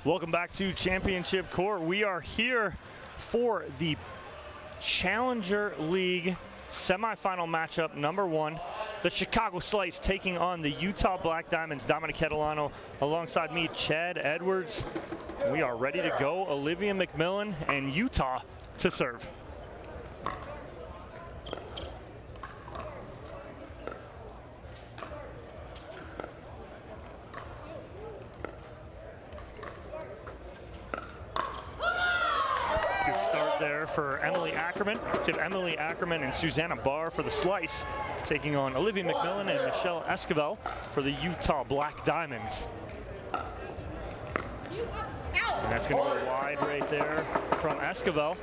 Welcome back to Championship Court. We are here for the Challenger League semifinal matchup number 1. The Chicago Slice taking on the Utah Black Diamonds. Dominic Catalano alongside me, Chad Edwards. We are ready to go. Olivia, McMillan, and Utah to serve. Good start there for Emily Ackerman. To Emily Ackerman and Susannah Barr for the Slice, taking on Olivia McMillan and Michelle Esquivel for the Utah Black Diamonds. And that's going to go wide right there from Esquivel.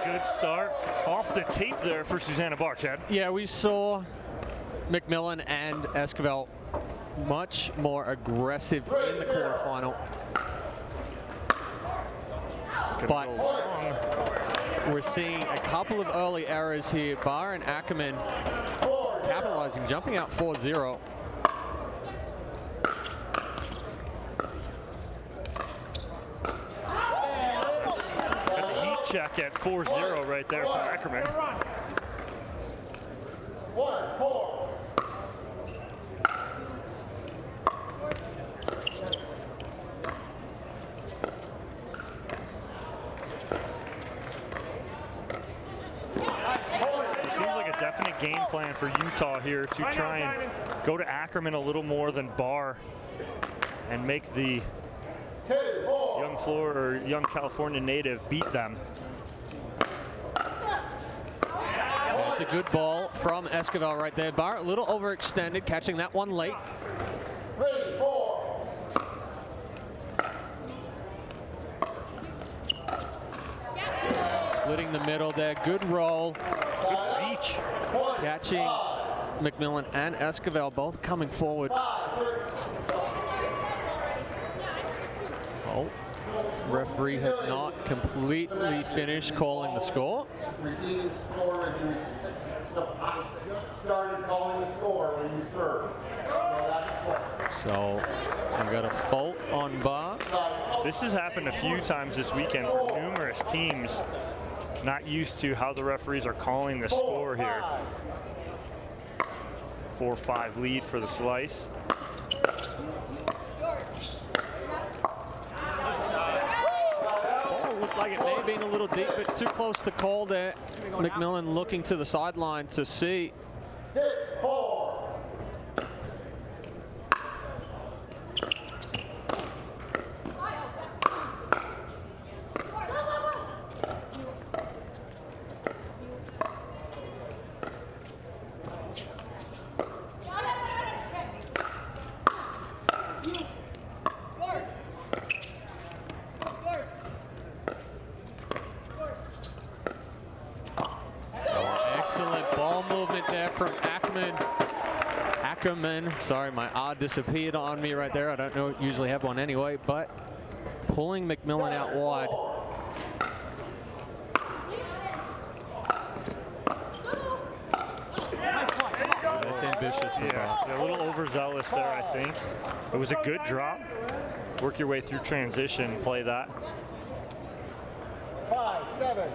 Good start off the tape there for Susannah Barr, Chad. Yeah, we saw McMillan and Esquivel much more aggressive in the quarterfinal. But we're seeing a couple of early errors here. Barr and Ackerman capitalizing, jumping out 4-0. That's a heat check at 4-0 right there for Ackerman. 1-4. Seems like a definite game plan for Utah here to try and go to Ackerman a little more than Barr and make the young California native beat them. That's a good ball from Esquivel right there. Barr a little overextended, catching that one late. 3-4. Splitting the middle there, good roll. Good reach. Catching McMillan and Esquivel both coming forward. Oh, referee had not completely finished calling the score. Receiving score when you started calling the score when you serve. So we got a fault on Barr. This has happened a few times this weekend for numerous teams. Not used to how the referees are calling the score here. 4-5 lead for the Slice. Ball looked like it may have been a little deep, but too close to call there. McMillan looking to the sideline to see. 6-4. Ackerman, sorry, my R disappeared on me right there. I don't know, usually have one anyway, but pulling McMillan out wide. That's ambitious for Yeah, a little overzealous there, I think. It was a good drop. Work your way through transition, play that. 5-7.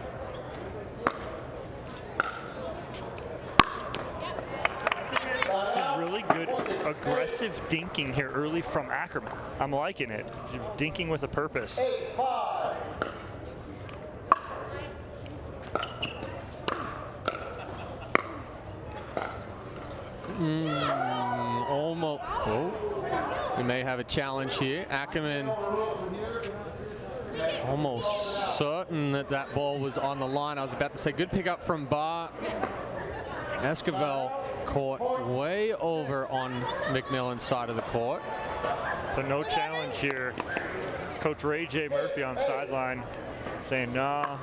Really good aggressive dinking here early from Ackerman. I'm liking it. Dinking with a purpose. 8-5. Almost. Oh, we may have a challenge here. Ackerman almost certain that that ball was on the line. I was about to say good pickup from Barr. Esquivel caught way over on McMillan's side of the court. So no challenge here. Coach Ray J. Murphy on sideline saying, nah,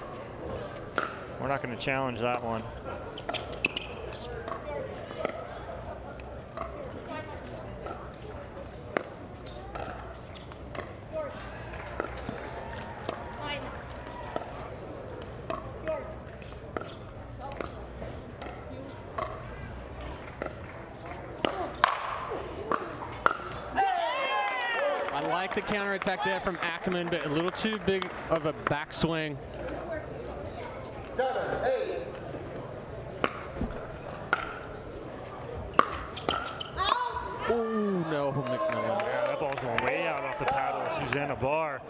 we're not going to challenge that one. like the counterattack there from Ackerman, but a little too big of a backswing. 7, 8. Oh, no, McMillan. Yeah, that ball's going way out off the paddle of Susannah Barr.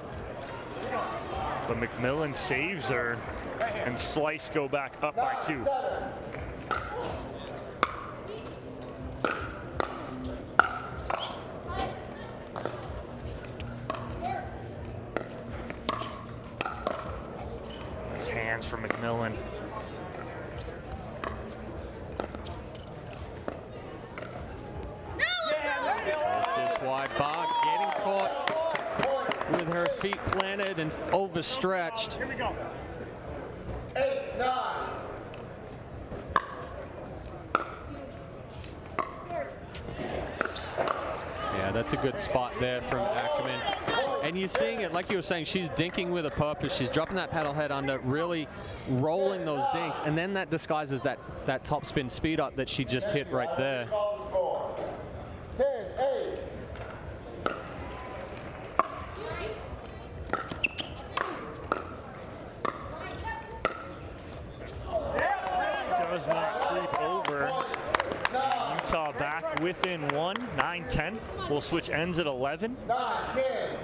But McMillan saves her, and Slice go back up by 2. Nice hands from McMillan. This wide. Barr getting caught with her feet planted and overstretched. Here we go. 8, 9. Yeah, that's a good spot there from Ackerman. And you're seeing it, like you were saying, she's dinking with a purpose. She's dropping that paddle head under, really rolling those dinks, and then that disguises that top spin speed up that she just hit right there. 10, 8. Does not creep over. Utah back within 1, 9-10. We'll switch ends at 11. 9, 10.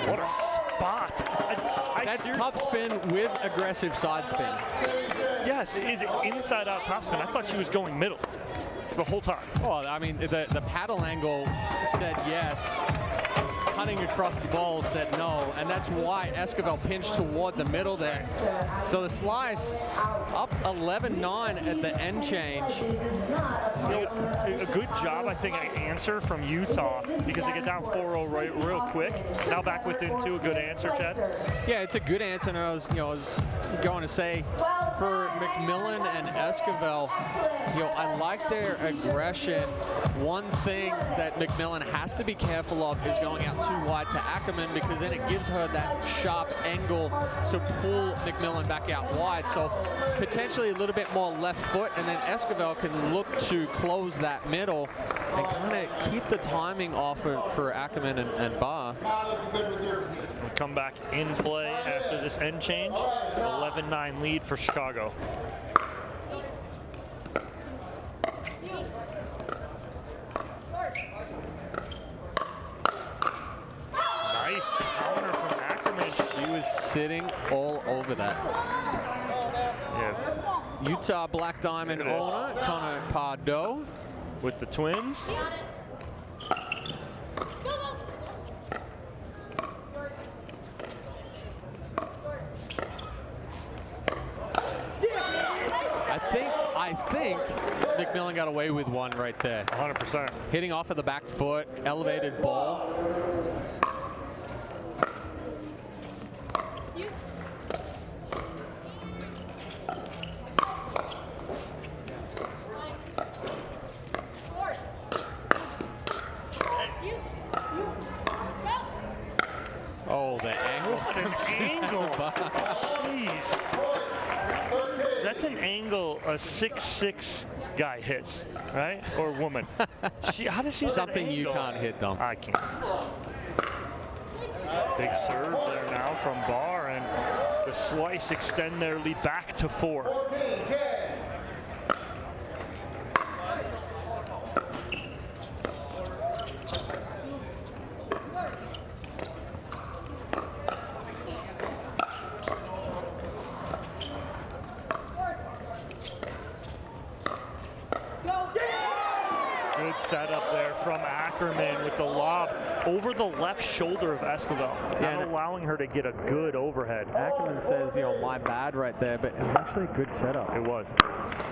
What a spot. That's top spin with aggressive side spin. Yes, it is inside out top spin. I thought she was going middle the whole time. Well, I mean, the paddle angle said yes. Cutting across the ball said no, and that's why Esquivel pinched toward the middle there. So the slice up 11-9 at the end change. A good job, I think, I answer from Utah because they get down 4-0 real quick. Now back within 2, a good answer, Chad. Yeah, it's a good answer, and I was going to say for McMillan and Esquivel, I like their aggression. One thing that McMillan has to be careful of is going out too wide to Ackerman, because then it gives her that sharp angle to pull McMillan back out wide. So potentially a little bit more left foot, and then Esquivel can look to close that middle and kind of keep the timing off for Ackerman and Barr. We'll come back in play after this end change. 11-9 lead for Chicago. Nice counter from Ackerman. She was sitting all over that. Yeah, Utah Black Diamond owner Connor Pardoe with the Twins. I think McMillan got away with one right there. 100%. Hitting off of the back foot, elevated ball. Oh, the angle. What an angle. Jeez. That's an angle a 6'6" guy hits, right? Or woman. How does she Something you can't hit, Dom. I can't. Big serve there now from Barr, and the Slice extend their lead back to 4. 14, 10. Good setup there from Ackerman with the lob over the left shoulder of Esquivel, not allowing her to get a good overhead. Ackerman says, my bad right there, but it was actually a good setup. It was.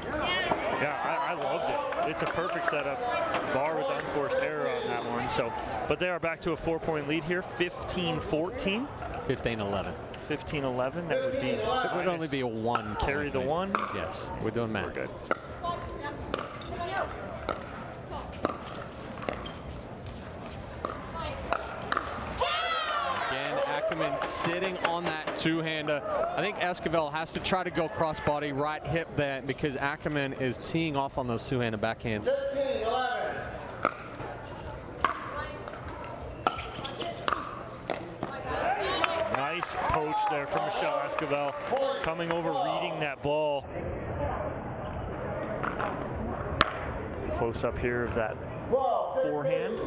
Yeah, I loved it. It's a perfect setup. Barr with the unforced error on that one. But they are back to a 4-point lead here, 15-14. 15-11. 15-11, that would be. It would only be a 1. Carry the 1. Yes, we're doing math. We're good. Ackerman sitting on that two-hander. I think Esquivel has to try to go cross-body right hip there because Ackerman is teeing off on those two-handed backhands. coach there from Michelle Esquivel, coming over, reading that ball. Close up here of that forehand.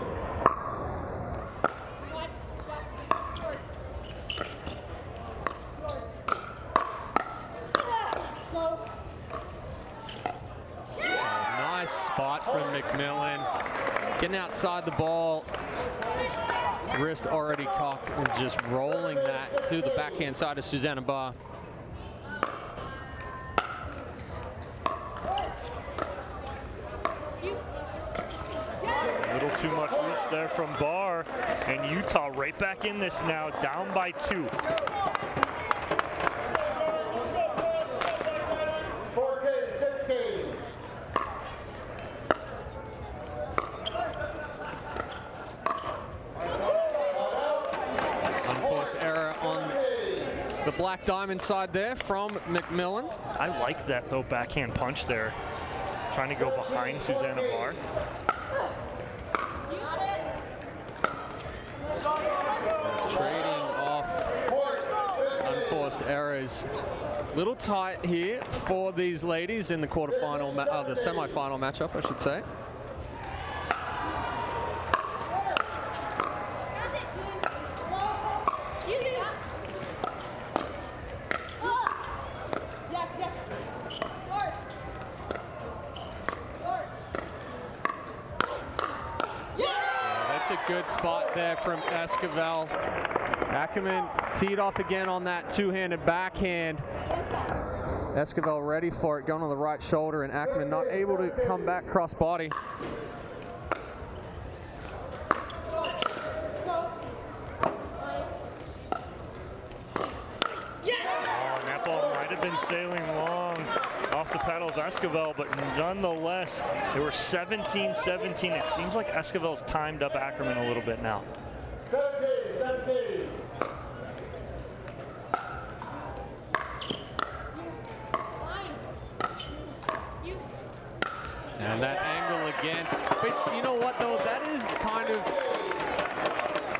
Nice spot from McMillan. Getting outside the ball. Wrist already cocked and just rolling that to the backhand side of Susannah Barr. A little too much reach there from Barr, and Utah right back in this now, down by 2. 14-16. Unforced error on the black diamond side there from McMillan. I like that though, backhand punch there, trying to go behind Susannah Barr. Trading off unforced errors. Little tight here for these ladies in the quarterfinal, the semi-final matchup, I should say. Good spot there from Esquivel. Ackerman teed off again on that two-handed backhand. Esquivel ready for it, going on the right shoulder, and Ackerman not able to come back cross body. Oh, that ball might have been sailing long off the paddle of Esquivel, but nonetheless, they were 17-17. It seems like Esquivel's timed up Ackerman a little bit now. 17-17. And that angle again. But you know what, though? That is kind of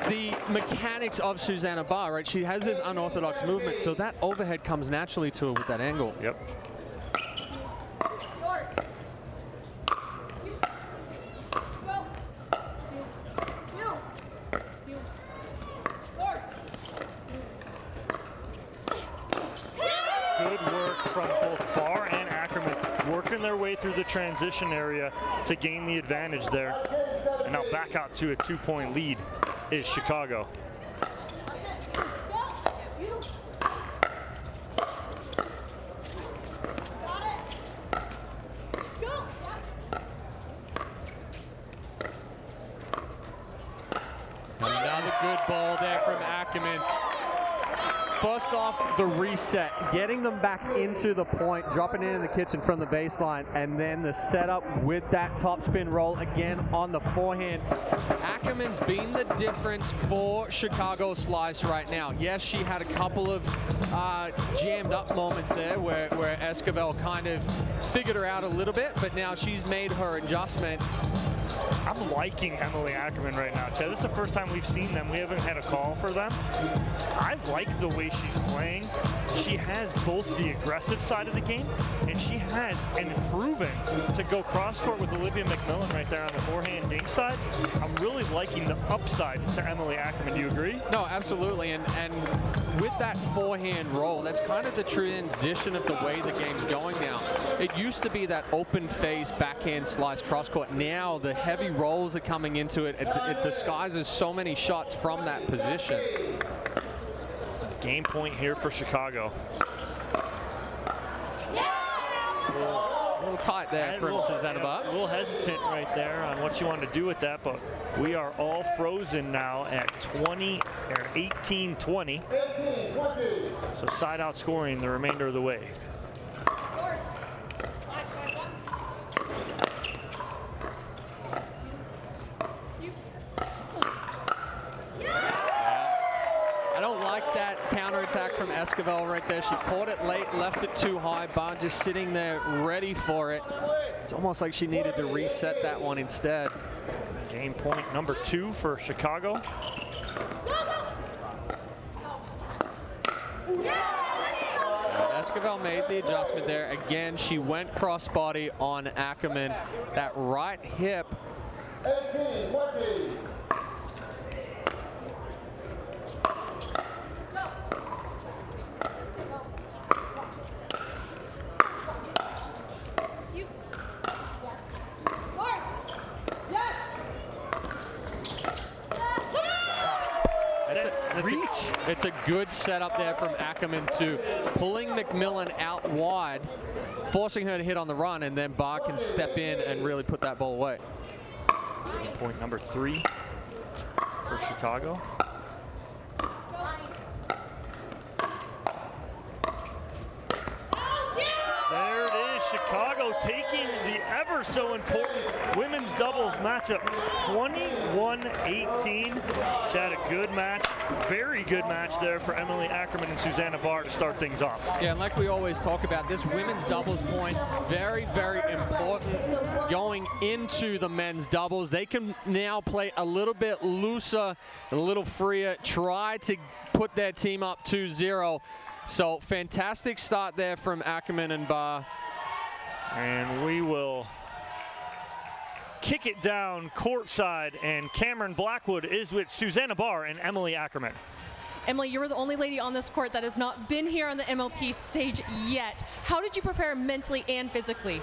the mechanics of Susannah Barr, right? She has this unorthodox movement, so that overhead comes naturally to her with that angle. Yep. Good work from both Barr and Ackerman, working their way through the transition area to gain the advantage there. And now back out to a 2-point lead is Chicago. Another good ball there from Ackerman. First off, the reset, getting them back into the point, dropping it in the kitchen from the baseline, and then the setup with that topspin roll again on the forehand. Ackerman's been the difference for Chicago Slice right now. Yes, she had a couple of jammed up moments there where Esquivel kind of figured her out a little bit, but now she's made her adjustment. I'm liking Emily Ackerman right now, Chad. This is the first time we've seen them. We haven't had a call for them. I like the way she's playing. She has both the aggressive side of the game, and she has proven to go cross-court with Olivia McMillan right there on the forehand dink side. I'm really liking the upside to Emily Ackerman. Do you agree? No, absolutely. And with that forehand roll, that's kind of the transition of the way the game's going now. It used to be that open face backhand slice cross-court. Now the heavy rolls are coming into it. It disguises so many shots from that position. Game point here for Chicago. A little tight there from Susannah Barr. A little hesitant right there on what you want to do with that, but we are all frozen now at 18-20. So side out scoring the remainder of the way. I don't like that counterattack from Esquivel right there. She caught it late, left it too high. Barr just sitting there ready for it. It's almost like she needed to reset that one instead. Game point number 2 for Chicago. Esquivel made the adjustment there. Again, she went crossbody on Ackerman. That right hip. 18, 20. It's a good setup there from Ackerman too, pulling McMillan out wide, forcing her to hit on the run, and then Barr can step in and really put that ball away. Point number 3 for Chicago. There it is, Chicago taking the ever so important women's doubles matchup, 21-18. Had a good match, very good match there for Emily Ackerman and Susannah Barr to start things off. Yeah, and like we always talk about, this women's doubles point, very, very important going into the men's doubles. They can now play a little bit looser, a little freer, try to put their team up 2-0. So fantastic start there from Ackerman and Barr. And we will kick it down courtside, and Cameron Blackwood is with Susannah Barr and Emily Ackerman. Emily, you were the only lady on this court that has not been here on the MLP stage yet. How did you prepare mentally and physically?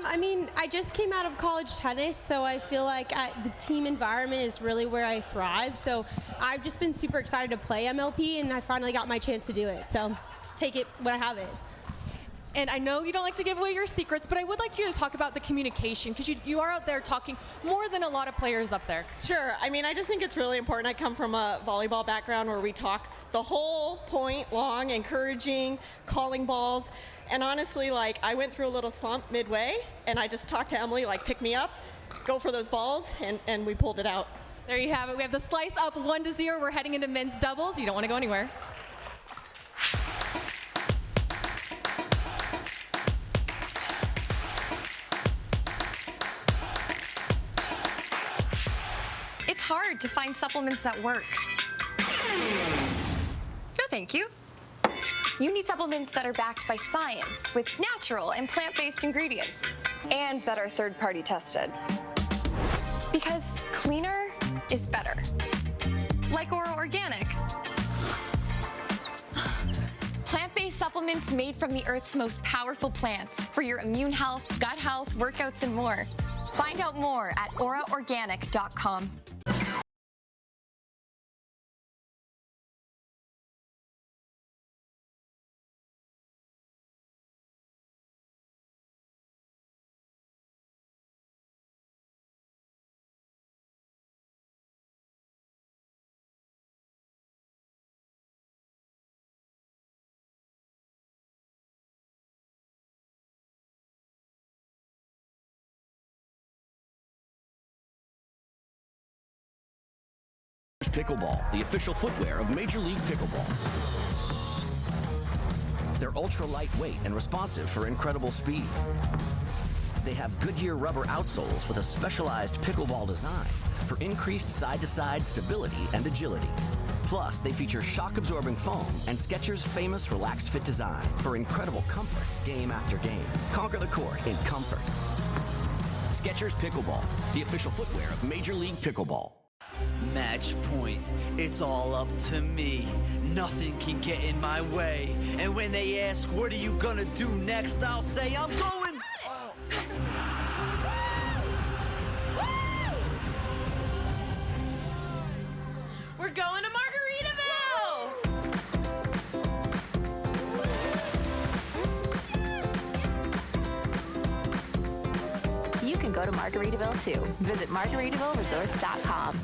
I mean, I just came out of college tennis, so I feel like the team environment is really where I thrive. So I've just been super excited to play MLP, and I finally got my chance to do it. So just take it when I have it. And I know you don't like to give away your secrets, but I would like you to talk about the communication, because you are out there talking more than a lot of players up there. Sure. I mean, I just think it's really important. I come from a volleyball background where we talk the whole point long, encouraging, calling balls. And honestly, like, I went through a little slump midway, and I just talked to Emily, like, pick me up, go for those balls, and we pulled it out. There you have it. We have the slice up 1-0. We're heading into men's doubles. You don't want to go anywhere. It's hard to find supplements that work. No, thank you. You need supplements that are backed by science with natural and plant-based ingredients and that are third-party tested. Because cleaner is better. Like Ora Organic. Plant-based supplements made from the Earth's most powerful plants for your immune health, gut health, workouts, and more. Find out more at oraorganic.com. Pickleball, the official footwear of Major League Pickleball. They're ultra lightweight and responsive for incredible speed. They have Goodyear rubber outsoles with a specialized pickleball design for increased side-to-side stability and agility. Plus, they feature shock-absorbing foam and Skechers' famous relaxed fit design for incredible comfort game after game. Conquer the court in comfort. Skechers Pickleball, the official footwear of Major League Pickleball. Match point, it's all up to me. Nothing can get in my way. And when they ask, what are you gonna do next? I'll say, I'm going. We're going to Margaritaville! You can go to Margaritaville too. Visit MargaritavilleResorts.com.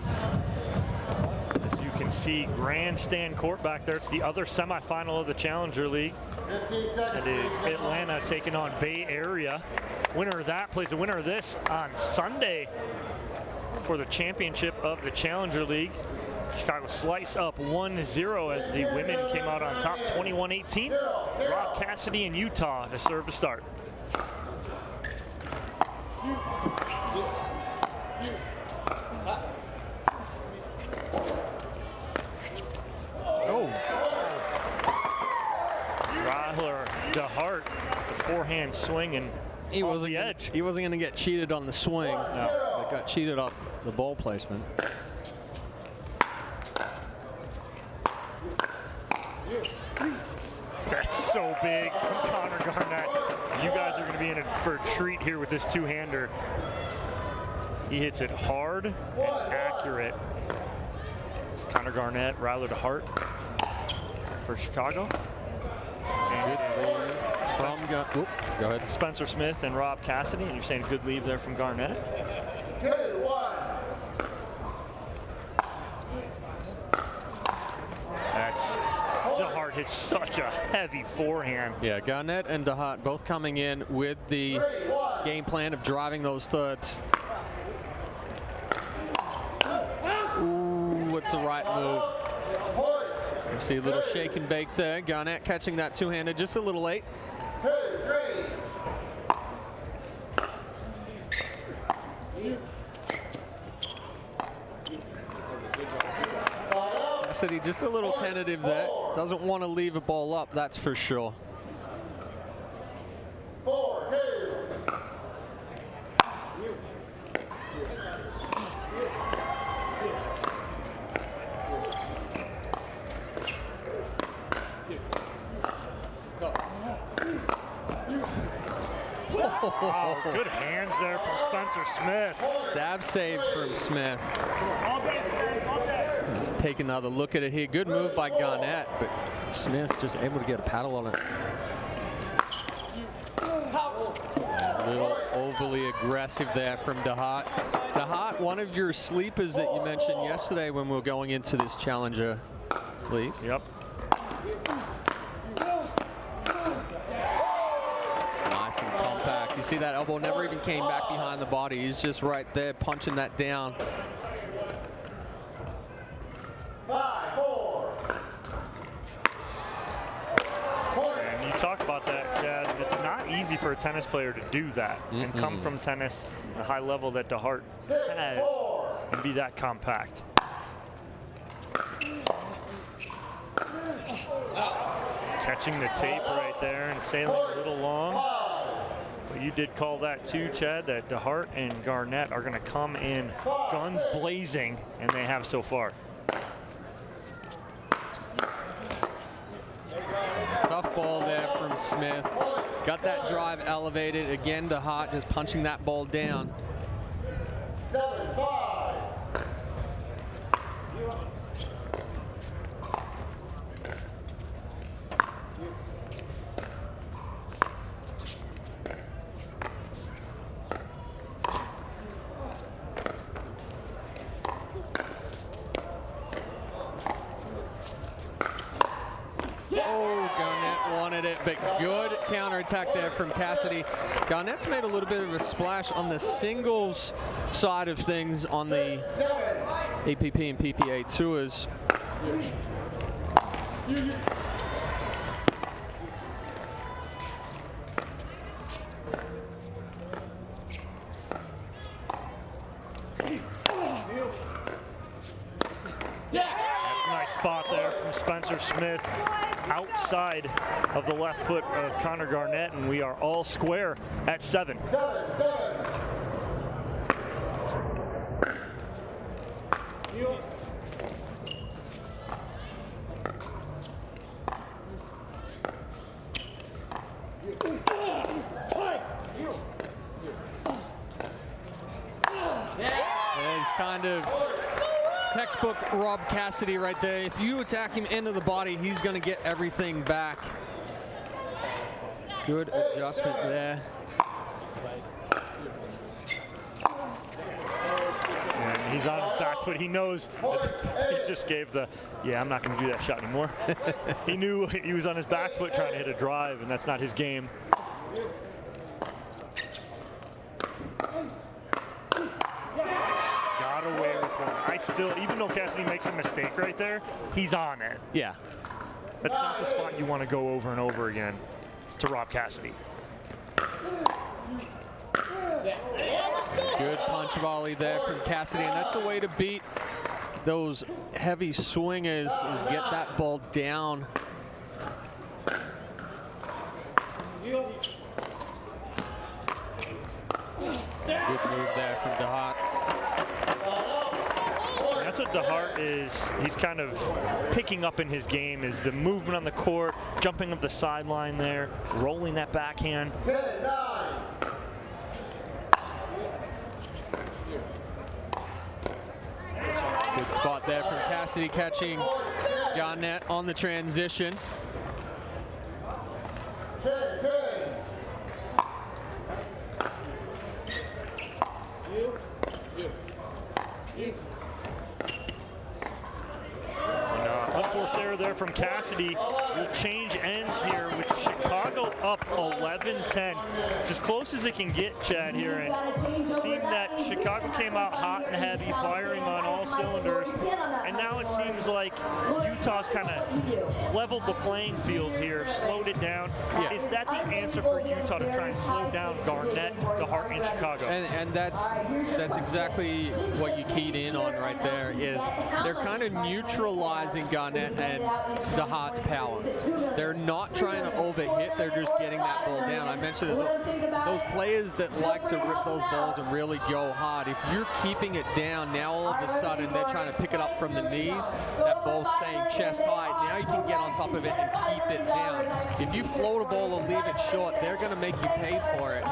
As you can see, grandstand court back there. It's the other semifinal of the Challenger League. It is Atlanta taking on Bay Area. Winner of that plays the winner of this on Sunday for the championship of the Challenger League. Chicago slice up 1-0 as the women came out on top 21-18. Rob Cassidy in Utah to serve to start. Oh. Ryler DeHeart, the forehand swing and he off wasn't the edge. He wasn't going to get cheated on the swing. No, it got cheated off the ball placement. That's so big from Connor Garnett. You guys are going to be in for a treat here with this two-hander. He hits it hard and accurate. Connor Garnett, Ryler DeHeart for Chicago. And from go ahead. Spencer Smith and Rob Cassidy, and you're saying good leave there from Garnett. That's DeHeart hits such a heavy forehand. Yeah, Garnett and DeHeart both coming in with the game plan of driving those thirds. Ooh, what's the right move? You see a little shake and bake there. Garnett catching that two-handed just a little late. Cassidy just a little tentative there. Doesn't want to leave a ball up, that's for sure. Oh, good hands there from Spencer Smith. Stab save from Smith. Let's take another look at it here. Good move by Garnett, but Smith just able to get a paddle on it. A little overly aggressive there from DeHeart. DeHeart, one of your sleepers that you mentioned yesterday when we were going into this Challenger League. Yep. Nice and compact. You see that elbow never even came back behind the body. He's just right there punching that down. 5-4. And you talk about that, Chad. It's not easy for a tennis player to do that and come from tennis at a high level that DeHeart has and be that compact. Catching the tape right there and sailing a little long. But you did call that too, Chad, that DeHeart and Garnett are going to come in guns blazing, and they have so far. Tough ball there from Smith. Got that drive elevated. Again, DeHeart just punching that ball down. 7-5. Oh, Garnett wanted it, but good counterattack there from Cassidy. Garnett's made a little bit of a splash on the singles side of things on the APP and PPA tours. That's a nice spot there from Spencer Smith outside of the left foot of Connor Garnett, and we are all square at 7. 7-7. It's kind of textbook Rob Cassidy right there. If you attack him into the body, he's going to get everything back. Good adjustment there. And he's on his back foot. He knows he just gave the, yeah, I'm not going to do that shot anymore. He knew he was on his back foot trying to hit a drive, and that's not his game. Got away with one. I still, even though Cassidy makes a mistake right there, he's on it. Yeah. That's not the spot you want to go over and over again to Rob Cassidy. Good punch volley there from Cassidy, and that's the way to beat those heavy swingers, is get that ball down. Good move there from DeHeart. That's what DeHeart is. He's kind of picking up in his game is the movement on the court, jumping up the sideline there, rolling that backhand. 10-9. Good spot there from Cassidy catching Garnett on the transition. 10-10. Unforced error there from Cassidy will change ends here with Chicago up 11-10. It's as close as it can get, Chad, here. And it seemed that Chicago came out hot and heavy, firing on all cylinders. And now it seems like Utah's kind of leveled the playing field here, slowed it down. Yeah. Is that the answer for Utah to try and slow down Garnett, DeHeart, and Chicago? And that's exactly what you keyed in on right there is they're kind of neutralizing Garnett and DeHart's power. They're not trying to overhit, they're just getting that ball down. I mentioned those players that like to rip those balls and really go hard. If you're keeping it down, now all of a sudden they're trying to pick it up from the knees, that ball's staying chest high. Now you can get on top of it and keep it down. If you float a ball and leave it short, they're going to make you pay for it.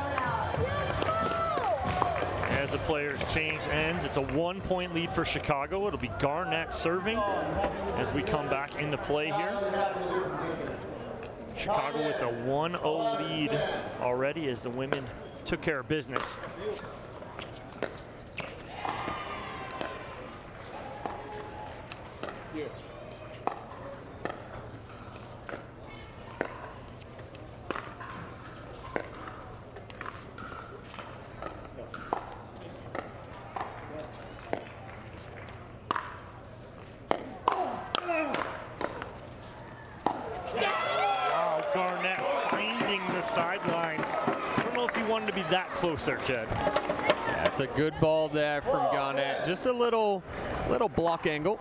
As the players change ends, it's a 1-point lead for Chicago. It'll be Garnett serving as we come back into play here. Chicago with a 1-0 lead already as the women took care of business. Sideline. I don't know if he wanted to be that close there, Chad. That's a good ball there from Garnett. Just a little block angle.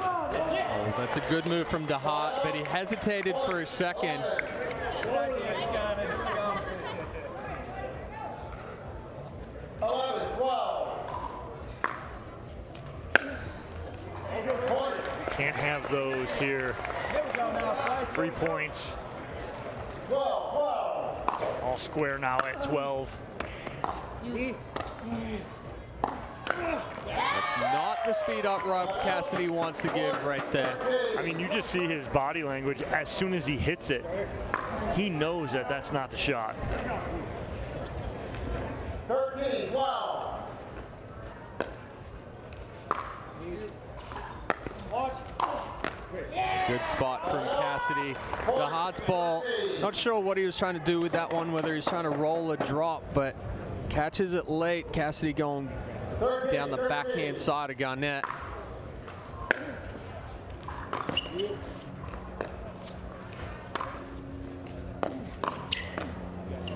Oh, that's a good move from DeHeart, but he hesitated for a second. Can't have those here. 3 points. All square now at 12. That's not the speed up Rob Cassidy wants to give right there. I mean, you just see his body language. As soon as he hits it, he knows that that's not the shot. 13, wow. Good spot from Cassidy. DeHeart's ball, not sure what he was trying to do with that one, whether he's trying to roll a drop, but catches it late. Cassidy going down the backhand side of Garnett.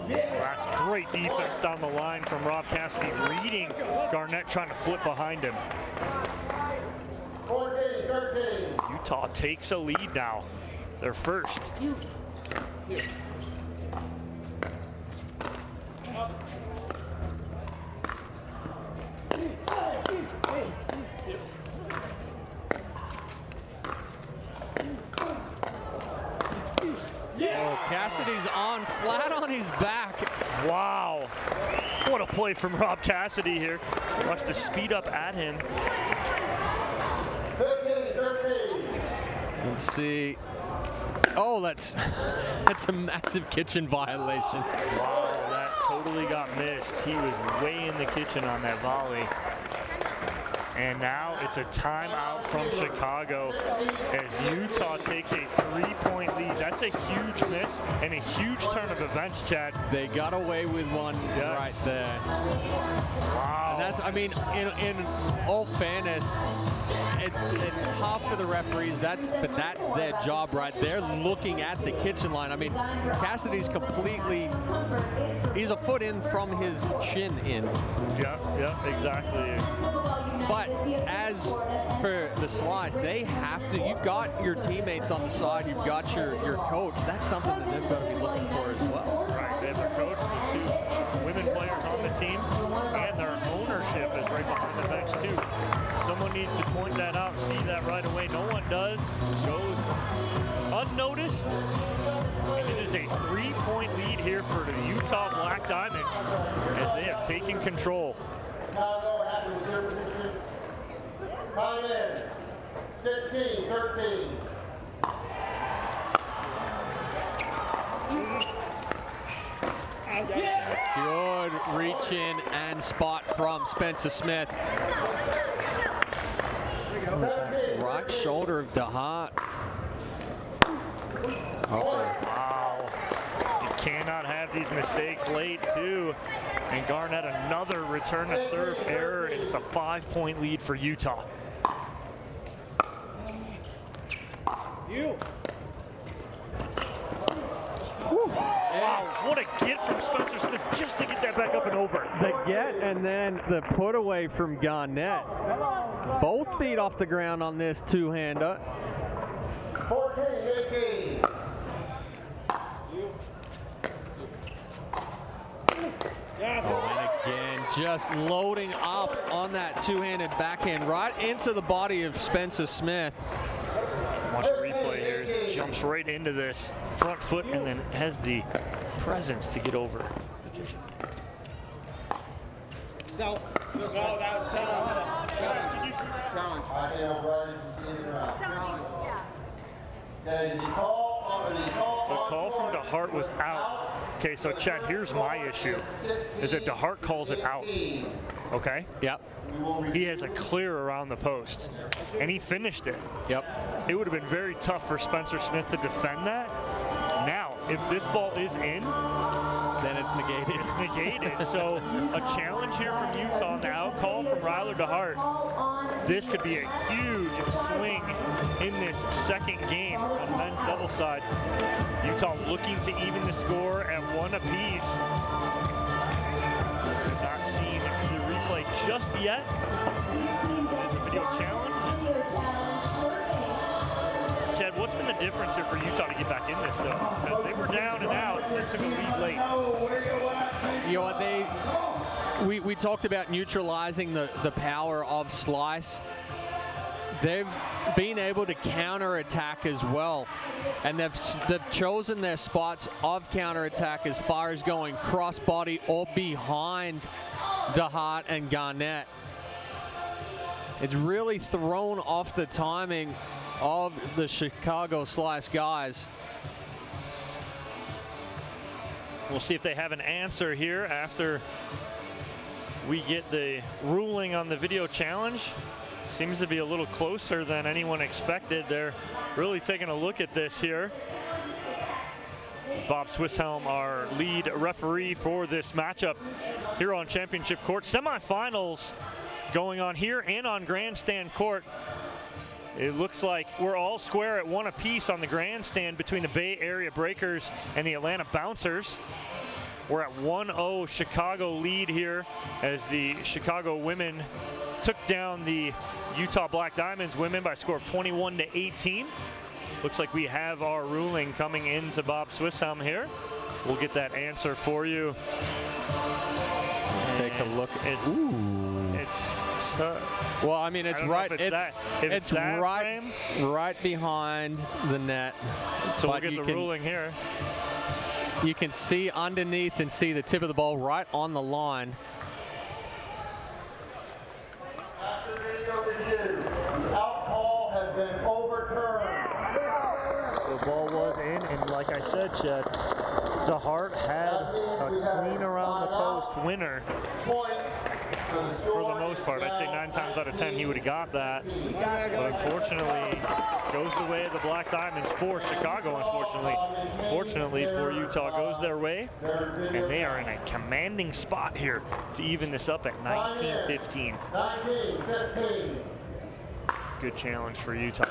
That's great defense down the line from Rob Cassidy, reading Garnett trying to flip behind him. 14, 13. Utah takes a lead now. Their first. Oh, Cassidy's flat on his back. Wow. What a play from Rob Cassidy here. Wants to speed up at him. 15, 13. Let's see. Oh, that's a massive kitchen violation. Wow, that totally got missed. He was way in the kitchen on that volley. And now it's a timeout from Chicago as Utah takes a 3-point lead. That's a huge miss and a huge turn of events, Chad. They got away with one right there. Wow. And that's, I mean, in all fairness, it's tough for the referees. But that's their job, right? They're looking at the kitchen line. I mean, Cassidy's he's a foot in from his chin in. Yeah, exactly. But But as for the slice, they have to, you've got your teammates on the side, you've got your coach. That's something that they've got to be looking for as well. Right, they have their coach, the 2 women players on the team, and their ownership is right behind the bench too. Someone needs to point that out, see that right away. No one does. Goes unnoticed. And it is a 3-point lead here for the Utah Black Diamonds as they have taken control. Chicago happy with your position. Time in. 16-13. Good reach in and spot from Spencer Smith. Right shoulder of DeHeart. Wow. You cannot have these mistakes late too. And Garnett, another return to serve error, and it's a 5-point lead for Utah. Wow, what a get from Spencer Smith just to get that back up and over. The get and then the put away from Garnett. Both feet off the ground on this two-hander. 14-18. And again, just loading up on that two-handed backhand right into the body of Spencer Smith. Watch the replay here as he jumps right into this front foot and then has the presence to get over the kitchen. So call from DeHeart was out. Okay, so Chad, here's my issue, is that DeHeart calls it out, okay? Yep. He has a clear around the post, and he finished it. Yep. It would have been very tough for Spencer Smith to defend that. Now, if this ball is in, then it's negated. It's negated. So a challenge here from Utah on the out call from Ryler DeHeart. This could be a huge swing in this second game on the men's double side. Utah looking to even the score at 1 apiece. I've not seen the replay just yet. It is a video challenge. Chad, what's been the difference here for Utah to get back in this, though? Because they were down and out. They took a lead late. You know what, we talked about neutralizing the power of slice. They've been able to counterattack as well, and they've chosen their spots of counterattack as far as going crossbody or behind DeHeart and Garnett. It's really thrown off the timing of the Chicago Slice guys. We'll see if they have an answer here after we get the ruling on the video challenge. Seems to be a little closer than anyone expected. They're really taking a look at this here. Bob Swisshelm, our lead referee for this matchup here on Championship Court. Semifinals going on here and on Grandstand Court. It looks like we're all square at 1 apiece on the grandstand between the Bay Area Breakers and the Atlanta Bouncers. We're at 1-0 Chicago lead here as the Chicago women took down the Utah Black Diamonds women by a score of 21-18. Looks like we have our ruling coming into Bob Swisshelm here. We'll get that answer for you. Take a look. Well, I mean, it's right. It's right behind the net. So we'll get the ruling here. You can see underneath and see the tip of the ball right on the line. After video review, the out call has been overturned. The ball was in, and like I said, Chad, DeHeart had a clean around the post winner. For the most part, I'd say 9 times out of 10 he would have got that. But unfortunately, goes the way of the Black Diamonds for Chicago, unfortunately. Fortunately for Utah, goes their way. And they are in a commanding spot here to even this up at 19-15. 19-15. Good challenge for Utah.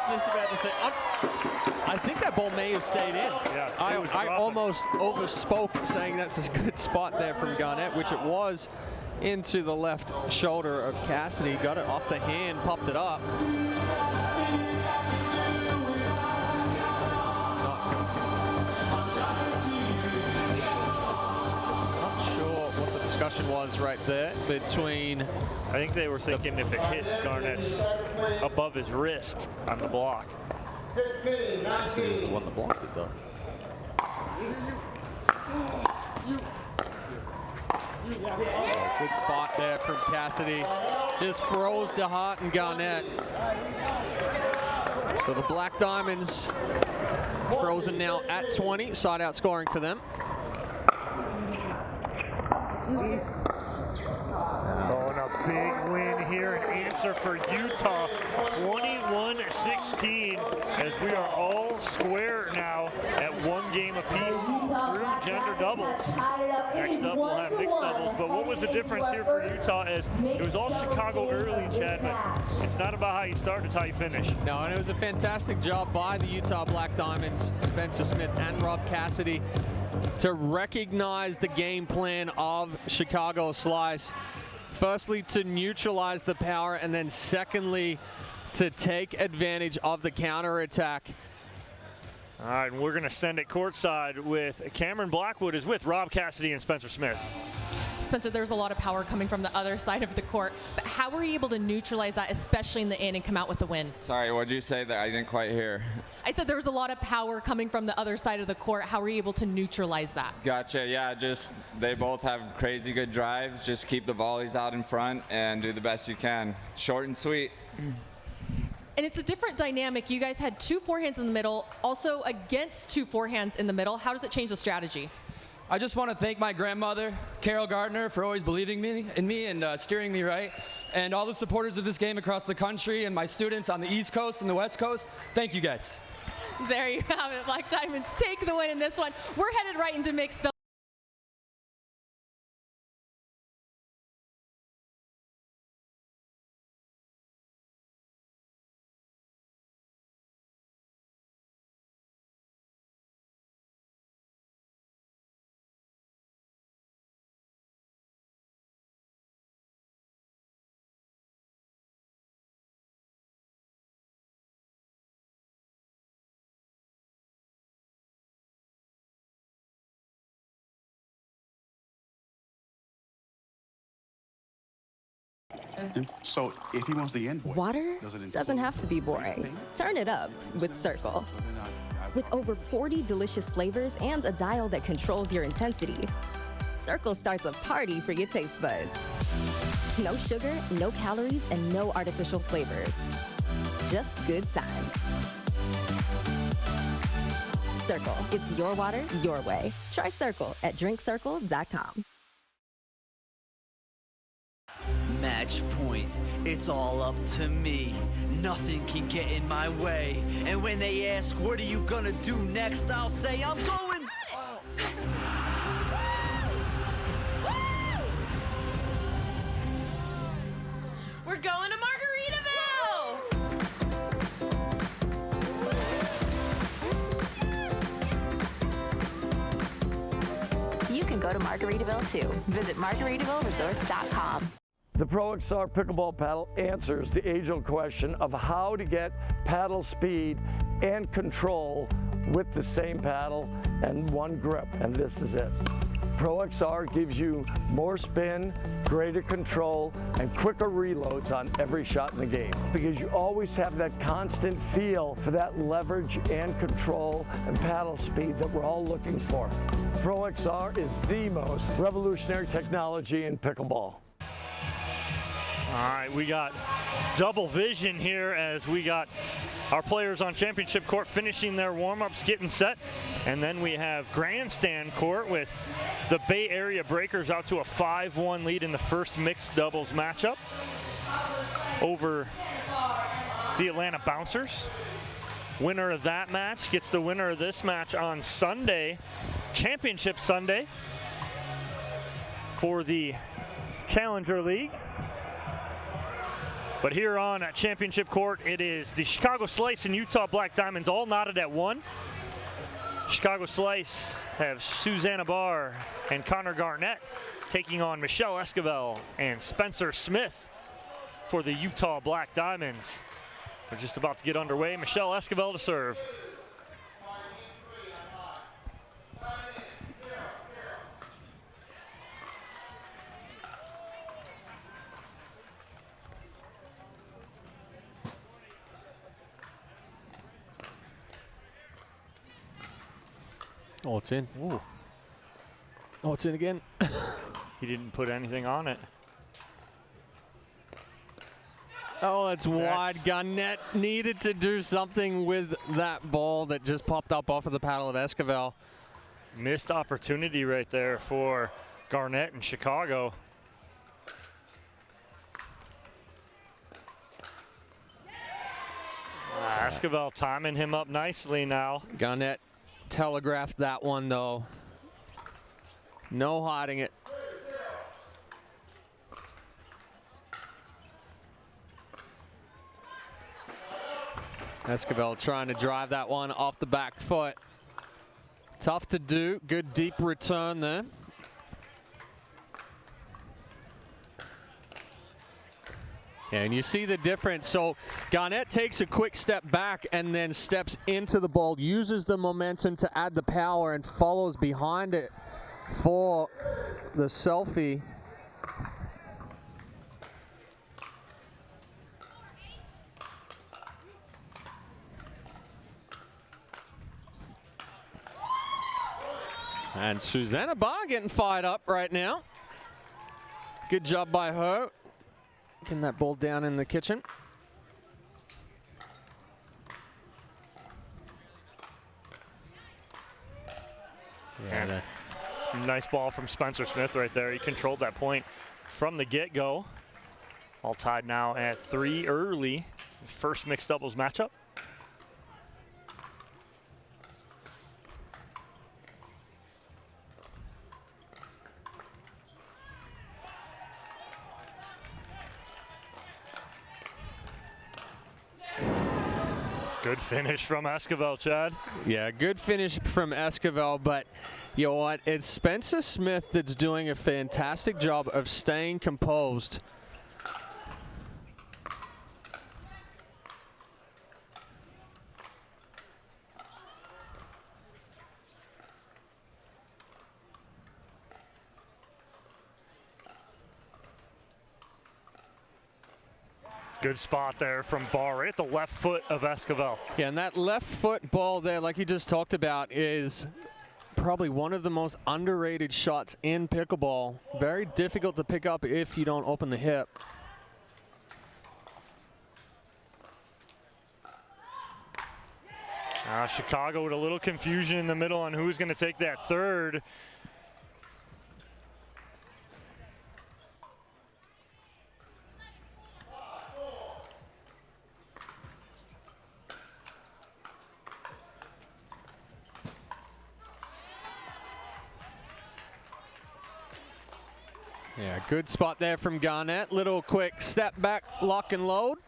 just about to say, I think that ball may have stayed in. Yeah, I almost overspoke saying that's a good spot there from Garnett, which it was, into the left shoulder of Cassidy. Got it off the hand, popped it up. Discussion was right there between. I think they were thinking if it hit Garnett's above his wrist on the block. Cassidy was the one that blocked it though. Oh, good spot there from Cassidy. Just froze DeHeart and Garnett. So the Black Diamonds frozen now at 20. Side out scoring for them. Oh, and a big win here, an answer for Utah, 21-16, as we are all square now at 1 game apiece through gender doubles. Next up, we'll have mixed doubles, but what was the difference here for Utah is it was all Chicago early, Chad, but it's not about how you start, it's how you finish. No, and it was a fantastic job by the Utah Black Diamonds, Spencer Smith and Rob Cassidy, to recognize the game plan of Chicago Slice. Firstly, to neutralize the power, and then secondly, to take advantage of the counterattack. All right, and we're going to send it courtside with Cameron Blackwood is with Rob Cassidy and Spencer Smith. Spencer, there's a lot of power coming from the other side of the court, but how were you able to neutralize that, especially in the end, and come out with the win? Sorry, what did you say that I didn't quite hear? I said there was a lot of power coming from the other side of the court. How were you able to neutralize that? Gotcha, yeah, just they both have crazy good drives. Just keep the volleys out in front and do the best you can. Short and sweet. And it's a different dynamic. You guys had 2 forehands in the middle, also against 2 forehands in the middle. How does it change the strategy? I just want to thank my grandmother, Carol Gardner, for always believing in me and steering me right, and all the supporters of this game across the country, and my students on the East Coast and the West Coast. Thank you, guys. There you have it. Black Diamonds take the win in this one. We're headed right into mixed doubles. So if he wants the invoice, water doesn't have to be boring. Turn it up with Circle. With over 40 delicious flavors and a dial that controls your intensity, Circle starts a party for your taste buds. No sugar, no calories, and no artificial flavors. Just good times. Circle, it's your water, your way. Try Circle at drinkcircle.com. Match point, it's all up to me. Nothing can get in my way. And when they ask, what are you gonna do next? I'll say, I'm going. We're going to Margaritaville! You can go to Margaritaville too. Visit MargaritavilleResorts.com. The Pro XR Pickleball Paddle answers the age-old question of how to get paddle speed and control with the same paddle and one grip, and this is it. Pro XR gives you more spin, greater control, and quicker reloads on every shot in the game, because you always have that constant feel for that leverage and control and paddle speed that we're all looking for. Pro XR is the most revolutionary technology in pickleball. All right, we got double vision here as we got our players on championship court finishing their warm-ups, getting set. And then we have grandstand court with the Bay Area Breakers out to a 5-1 lead in the first mixed doubles matchup over the Atlanta Bouncers. Winner of that match gets the winner of this match on Sunday, Championship Sunday, for the Challenger League. But here on Championship Court, it is the Chicago Slice and Utah Black Diamonds all knotted at 1. Chicago Slice have Susannah Barr and Connor Garnett taking on Michelle Esquivel and Spencer Smith for the Utah Black Diamonds. We're just about to get underway. Michelle Esquivel to serve. Oh, it's in. Ooh. Oh, it's in again. He didn't put anything on it. Oh, that's wide. Garnett needed to do something with that ball that just popped up off of the paddle of Esquivel. Missed opportunity right there for Garnett in Chicago. Esquivel timing him up nicely now. Garnett telegraphed that one, though. No hiding it. Esquivel trying to drive that one off the back foot. Tough to do. Good deep return there. And you see the difference. So Garnett takes a quick step back and then steps into the ball, uses the momentum to add the power and follows behind it for the selfie. And Susannah Barr getting fired up right now. Good job by her. Getting that ball down in the kitchen. Yeah, nice ball from Spencer Smith right there. He controlled that point from the get-go. All tied now at 3 early. First mixed doubles matchup. Good finish from Esquivel, Chad. Yeah, good finish from Esquivel, but you know what? It's Spencer Smith that's doing a fantastic job of staying composed. Good spot there from Barr, right at the left foot of Esquivel. Yeah, and that left foot ball there, like you just talked about, is probably one of the most underrated shots in pickleball. Very difficult to pick up if you don't open the hip. Chicago with a little confusion in the middle on who's going to take that third. Yeah, good spot there from Garnett. Little quick step back, lock and load.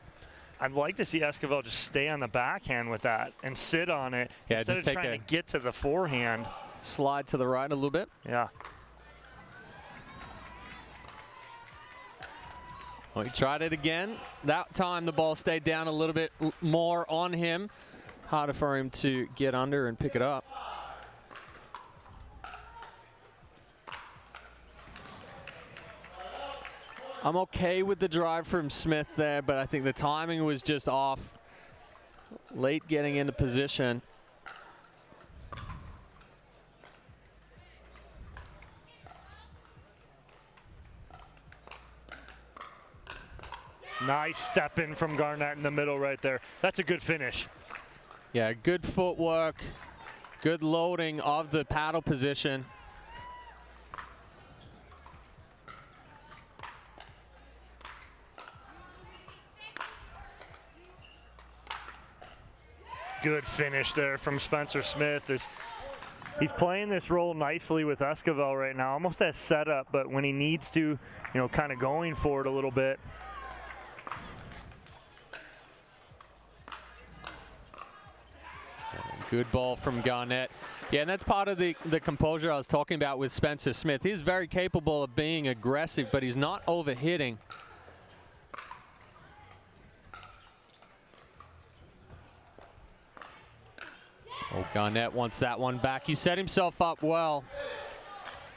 I'd like to see Esquivel just stay on the backhand with that and sit on it instead of trying to get to the forehand. Slide to the right a little bit. Yeah. Well, he tried it again. That time the ball stayed down a little bit more on him. Harder for him to get under and pick it up. I'm okay with the drive from Smith there, but I think the timing was just off. Late getting into position. Nice step in from Garnett in the middle right there. That's a good finish. Yeah, good footwork, good loading of the paddle position. Good finish there from Spencer Smith. He's playing this role nicely with Esquivel right now, almost as setup, but when he needs to, you know, kind of going for it a little bit. Good ball from Garnett. Yeah, and that's part of the composure I was talking about with Spencer Smith. He's very capable of being aggressive, but he's not overhitting. Oh, Garnett wants that one back. He set himself up well.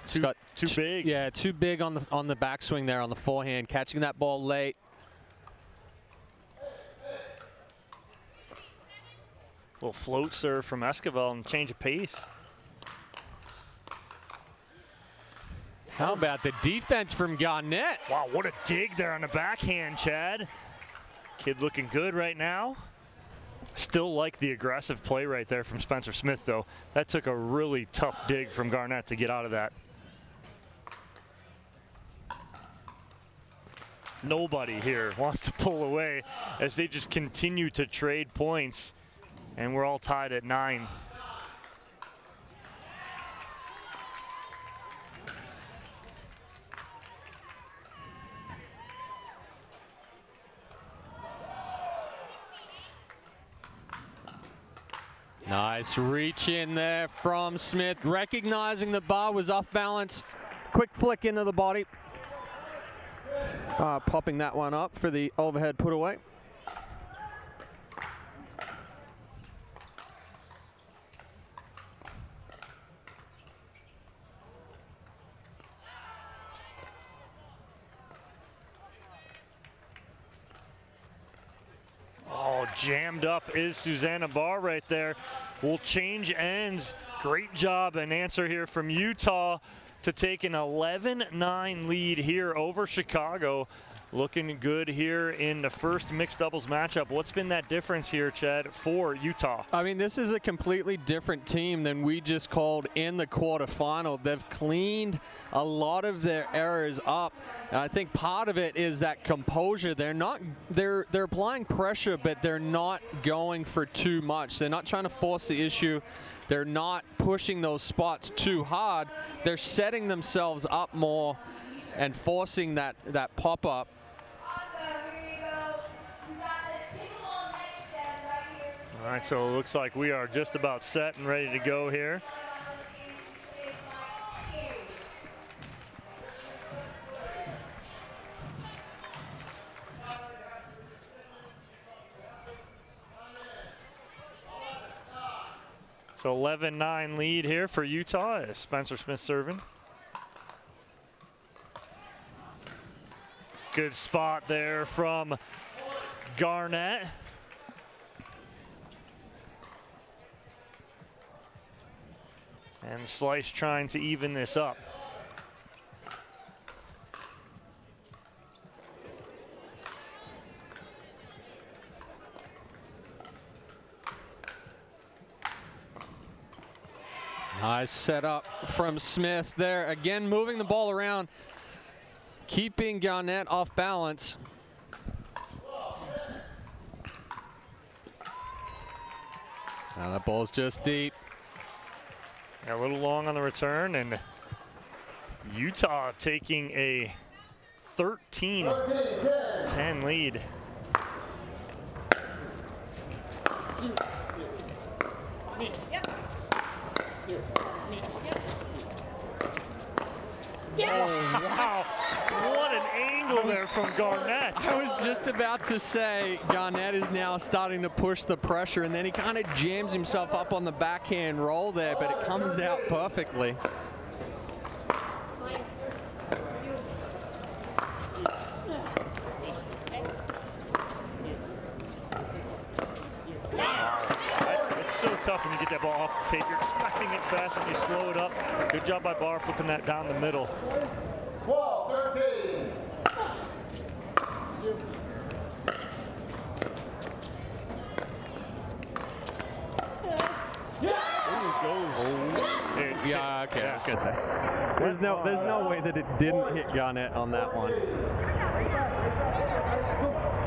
Too big. Yeah, too big on the backswing there on the forehand, catching that ball late. Little float serve from Esquivel and change of pace. How about the defense from Garnett? Wow, what a dig there on the backhand, Chad. Kid looking good right now. Still like the aggressive play right there from Spencer Smith, though. That took a really tough dig from Garnett to get out of that. Nobody here wants to pull away as they just continue to trade points. And we're all tied at 9. Nice reach in there from Smith, recognizing the Barr was off balance. Quick flick into the body. Popping that one up for the overhead put away. Oh, jammed up is Susannah Barr right there. Will change ends. Great job and answer here from Utah to take an 11-9 lead here over Chicago. Looking good here in the first mixed doubles matchup. What's been that difference here, Chad, for Utah? I mean, this is a completely different team than we just called in the quarterfinal. They've cleaned a lot of their errors up. And I think part of it is that composure. They're applying pressure, but they're not going for too much. They're not trying to force the issue. They're not pushing those spots too hard. They're setting themselves up more and forcing that pop-up. All right, so it looks like we are just about set and ready to go here. So 11-9 lead here for Utah as Spencer Smith serving. Good spot there from Garnett. And Slice trying to even this up. Nice setup from Smith there. Again, moving the ball around, keeping Garnett off balance. Now that ball's just deep. A little long on the return, and Utah taking a 13-10 lead. Oh, wow. What an angle there from Garnett. I was just about to say Garnett is now starting to push the pressure, and then he kind of jams himself up on the backhand roll there, but it comes out perfectly. It's so tough when you get that ball off the tape. You're expecting it fast and you slow it up. Good job by Barr flipping that down the middle. 12-13. Yeah, okay, I was gonna say. There's no way that it didn't hit Garnett on that one.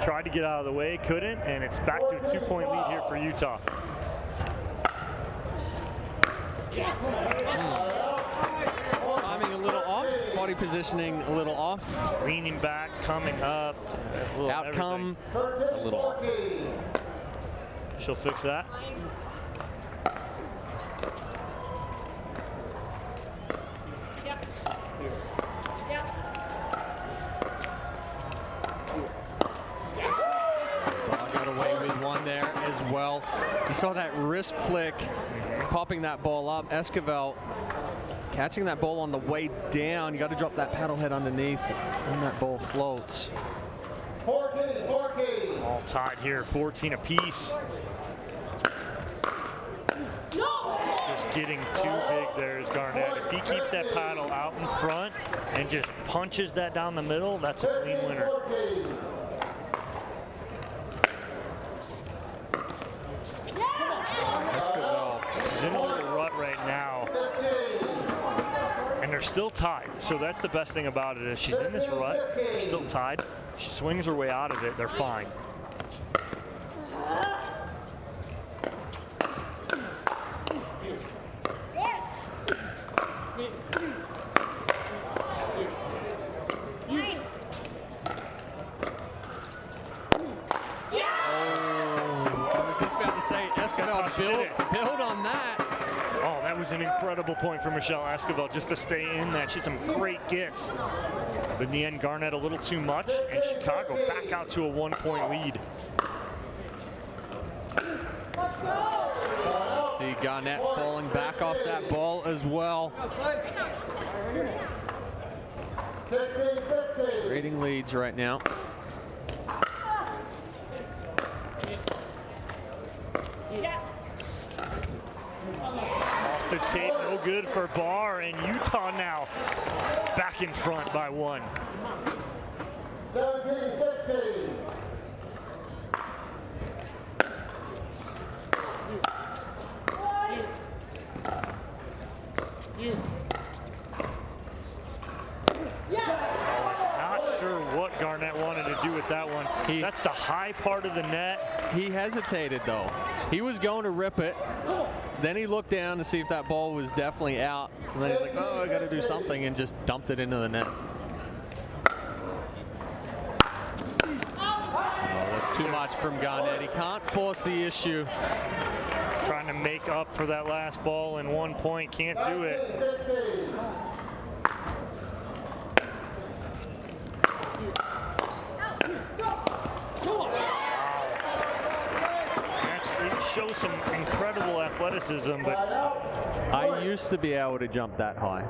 Tried to get out of the way, couldn't, and it's back to a 2-point lead here for Utah. Timing a little off, body positioning a little off. Leaning back, coming up. Outcome a little off. She'll fix that. well. You saw that wrist flick, popping that ball up. Esquivel catching that ball on the way down. You got to drop that paddle head underneath, and that ball floats. 14. All tied here, 14 apiece. Just getting too big there is Garnett. If he keeps that paddle out in front and just punches that down the middle, that's a clean winner. She's in a little rut right now. And they're still tied. So that's the best thing about it is she's in this rut. They're still tied. She swings her way out of it. They're fine. Build on that. Oh, that was an incredible point for Michelle Esquivel just to stay in that. She had some great gets. But in the end, Garnett a little too much, and Chicago back out to a 1-point lead. See Garnett falling back off that ball as well. Trading leads right now. Off the tape, no good for Barr, and Utah now back in front by 1. 17-16. Not sure what Garnett wanted to do with that one. That's the high part of the net. He hesitated though. He was going to rip it. Then he looked down to see if that ball was definitely out. And then he's like, oh, I got to do something, and just dumped it into the net. Oh, that's too much from Garnett. He can't force the issue. Trying to make up for that last ball in 1 point, can't do it. It shows some incredible athleticism, but I used to be able to jump that high.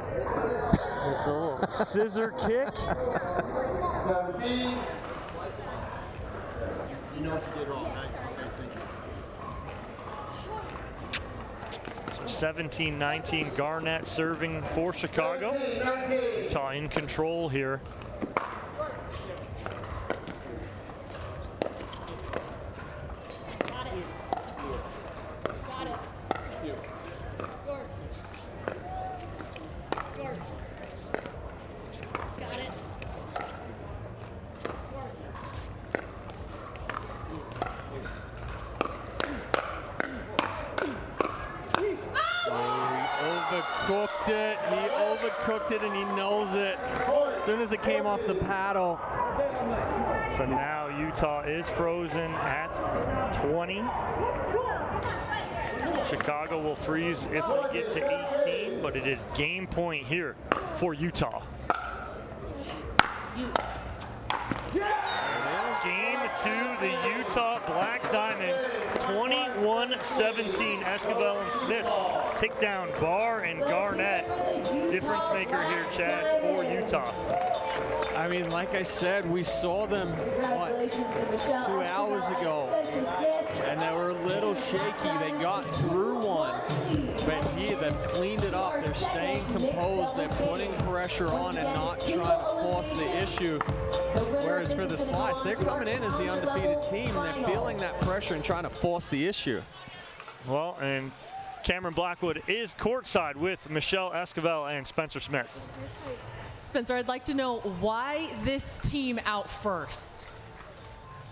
It's a little scissor kick. 17. You know what you did wrong, right? Okay, thank you. So 17-19, Garnett serving for Chicago. Utah in control here. Overcooked it, and he knows it as soon as it came off the paddle. So now Utah is frozen at 20. Chicago will freeze if they get to 18, but it is game point here for Utah. Game 2, the Utah Black Diamonds, 21-17. Esquivel and Smith take down Barr and Garnett. Difference maker here, Chad, for Utah. I mean, like I said, we saw them, what, 2 hours ago, and they were a little shaky. They got through one, but here they've cleaned it up. They're staying composed. They're putting pressure on and not trying to force the issue. Whereas for the Slice, they're coming in as the undefeated team, and they're feeling that pressure and trying to force the issue. Well, and Cameron Blackwood is courtside with Michelle Esquivel and Spencer Smith. Spencer, I'd like to know why this team out first.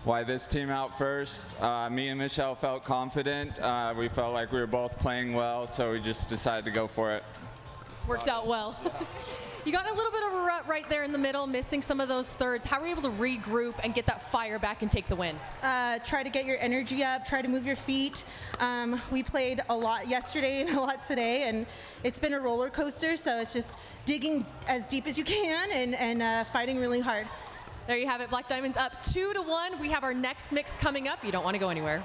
Why this team out first? Me and Michelle felt confident. We felt like we were both playing well, so we just decided to go for it. It's worked out well. You got a little bit of a rut right there in the middle, missing some of those thirds. How were you able to regroup and get that fire back and take the win? Try to get your energy up, try to move your feet. We played a lot yesterday and a lot today, and it's been a roller coaster, so it's just digging as deep as you can and fighting really hard. There you have it, Black Diamonds up 2-1. We have our next mix coming up. You don't want to go anywhere.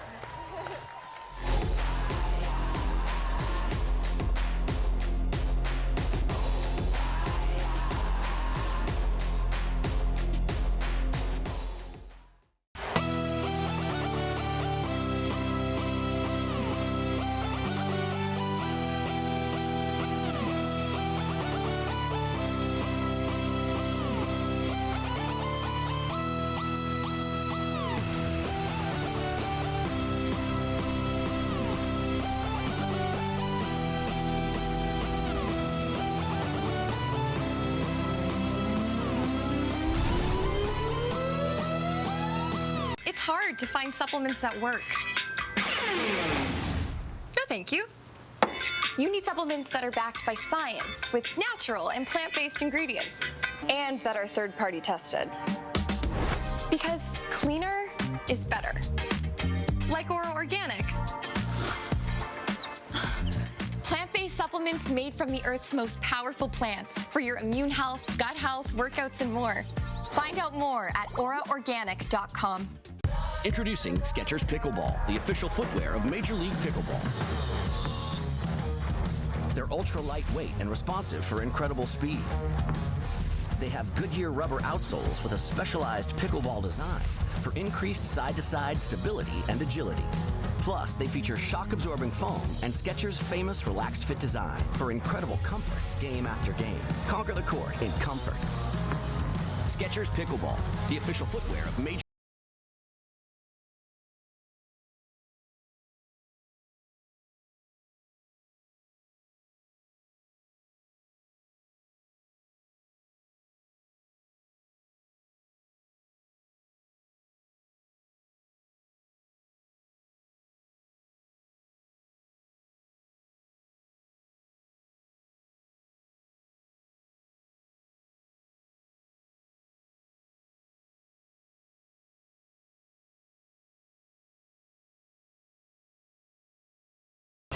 hard to find supplements that work. No, thank you. You need supplements that are backed by science with natural and plant-based ingredients and that are third-party tested. Because cleaner is better. Like Ora Organic. Plant-based supplements made from the Earth's most powerful plants for your immune health, gut health, workouts, and more. Find out more at oraorganic.com. Introducing Skechers Pickleball, the official footwear of Major League Pickleball. They're ultra lightweight and responsive for incredible speed. They have Goodyear rubber outsoles with a specialized pickleball design for increased side-to-side stability and agility. Plus, they feature shock-absorbing foam and Skechers' famous relaxed fit design for incredible comfort game after game. Conquer the court in comfort. Skechers Pickleball, the official footwear of Major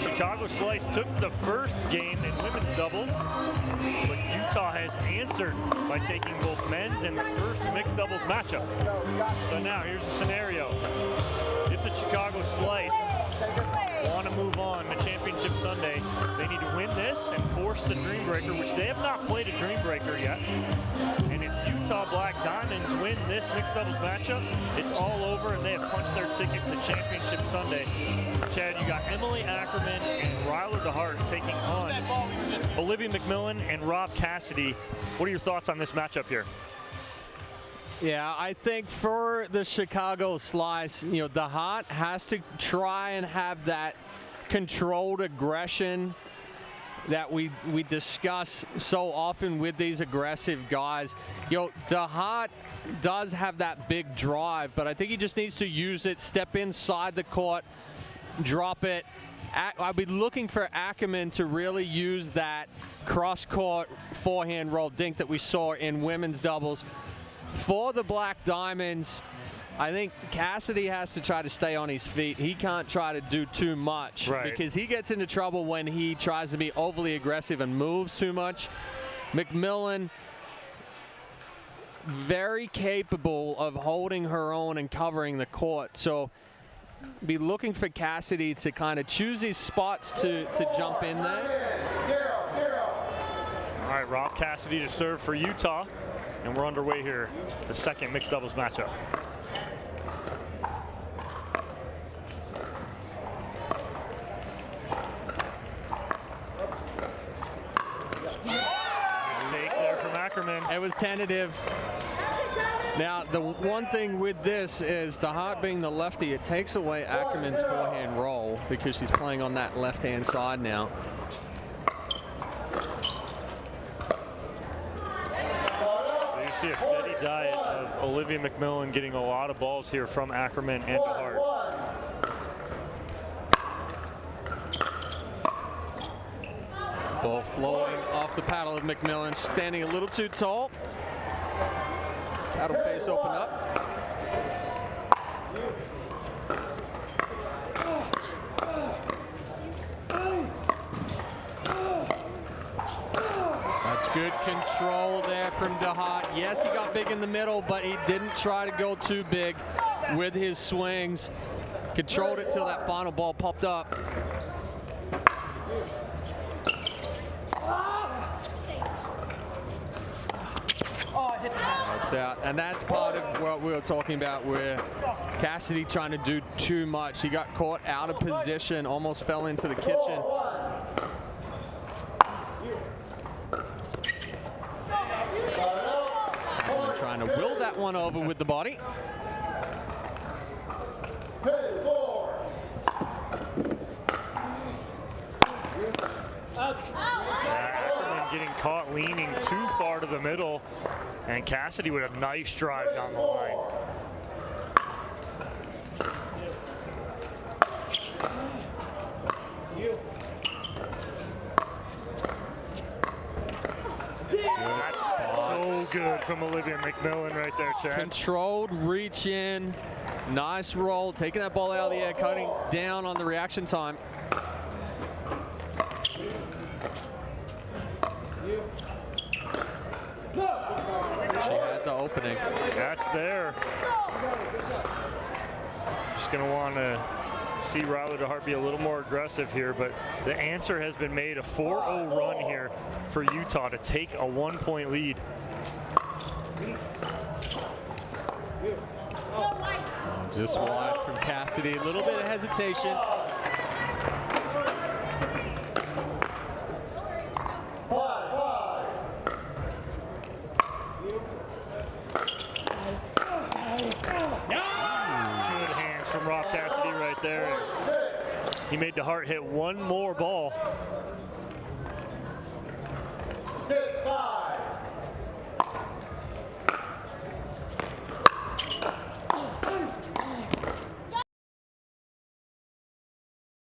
Chicago Slice took the first game in women's doubles, but Utah has answered by taking both men's and the first mixed doubles matchup. So now here's the scenario. If the Chicago Slice want to move on to Championship Sunday, they need to win this and force the Dreambreaker, which they have not played a Dreambreaker yet. And if Utah Black Diamonds win this mixed doubles matchup, it's all over and they have punched their ticket to Championship Sunday. Chad, you got Emily Ackerman and Ryler DeHeart taking on Olivia McMillan and Rob Cassidy. What are your thoughts on this matchup here? Yeah, I think for the Chicago Slice, you know, DeHeart has to try and have that controlled aggression that we discuss so often with these aggressive guys. You know, DeHeart does have that big drive, but I think he just needs to use it, step inside the court, drop it. I'll be looking for Ackerman to really use that cross-court forehand roll dink that we saw in women's doubles. For the Black Diamonds, I think Cassidy has to try to stay on his feet. He can't try to do too much because he gets into trouble when he tries to be overly aggressive and moves too much. McMillan, very capable of holding her own and covering the court. So be looking for Cassidy to kind of choose his spots to jump in there. All right, Rob Cassidy to serve for Utah. And we're underway here, the second mixed doubles matchup. Mistake there from Ackerman. It was tentative. Now, the one thing with this is DeHeart being the lefty, it takes away Ackerman's forehand roll because she's playing on that left-hand side now. See a steady diet of Olivia McMillan getting a lot of balls here from Ackerman and DeHeart. Ball floating off the paddle of McMillan, standing a little too tall. Paddle face open up. Good control there from DeHeart. Yes, he got big in the middle, but he didn't try to go too big with his swings. Controlled it till that final ball popped up. That's out. And that's part of what we were talking about where Cassidy trying to do too much. He got caught out of position, almost fell into the kitchen. Trying to will that one over with the body. Ackerman getting caught leaning too far to the middle, and Cassidy with a nice drive down the line. That's so good from Olivia McMillan right there, Chad. Controlled reach in. Nice roll. Taking that ball out of the air, cutting down on the reaction time. She had the opening. That's there. Just going to want to see Ryler DeHeart be a little more aggressive here, but the answer has been made. A 4-0 run here for Utah to take a 1-point lead. Just wide from Cassidy. A little bit of hesitation. Good hands from Rock Cassidy right there. He made DeHeart hit one more ball. 6-5.